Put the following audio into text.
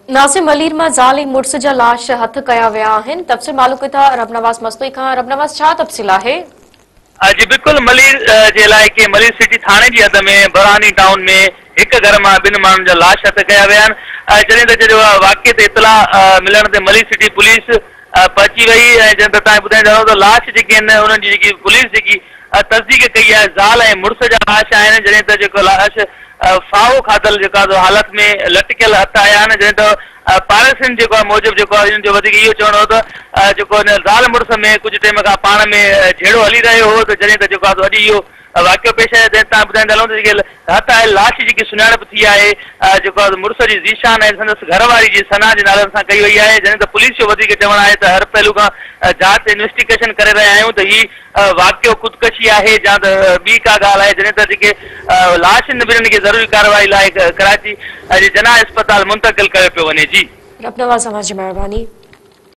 नासिम अलीर मां ज़ाल ऐं मुड़िस जा लाश हथ कया विया आहिनि। तफ़सील मालूम कयो रबनवाज़ मस्तोई खां। रबनवाज़, छा तफ़सील आहे? जी बिल्कुल, मलीर जे इलाइक़े मलीर सिटी थाने जी हद में बरहानी टाउन में एक घर में 2 माण्हुनि जा लाश हथ कया विया आहिनि। जॾहिं त जो वाक़े ते इतला मिलण ते मलीर सिटी पुलिस पहुची वई ऐं जॾहिं त तव्हां ॿुधाईंदा त लाश जेके आहिनि उन्हनि जी जेकी पुलिस जेकी तस्दीक कई आहे ज़ाल ऐं मुड़िस जा लाश आहिनि। जॾहिं त जेको लाश फाहो खाधल जेका हालत में लटकियल हथ आया आहिनि। जॾहिं त पाड़ेसियुनि जेको आहे मूजिबि जेको आहे इन्हनि जो वधीक इहो चवणो हो त जेको ज़ाल मुड़िस में कुझु टाइम खां पाण में झेड़ो हली रहियो हो। त जॾहिं त जेको आहे अॼु इहो वाक़ियो पेश आहे। जॾहिं तव्हां ॿुधाईंदा हलूं त जेके हथ आहे लाश जेकी सुञाणप थी आहे जेको आहे मुड़िस जी ज़ीशान ऐं संदसि घरवारी जी सना जे नालनि सां कई वई आहे। जॾहिं त पुलिस जो वधीक चवणु आहे त हर पहलू खां जांच इन्वेस्टिगेशन करे रहिया आहियूं त हीउ वाक़ियो ख़ुदकशी आहे या त ॿी का ॻाल्हि आहे। जॾहिं त जेके लाश ॿिन्हिनि खे ज़रूरी कार्रवाई लाइ कराची जे जना अस्पताल मुंतक़िल कयो पियो वञे। जी रबनवाज़, तव्हांजी महिरबानी।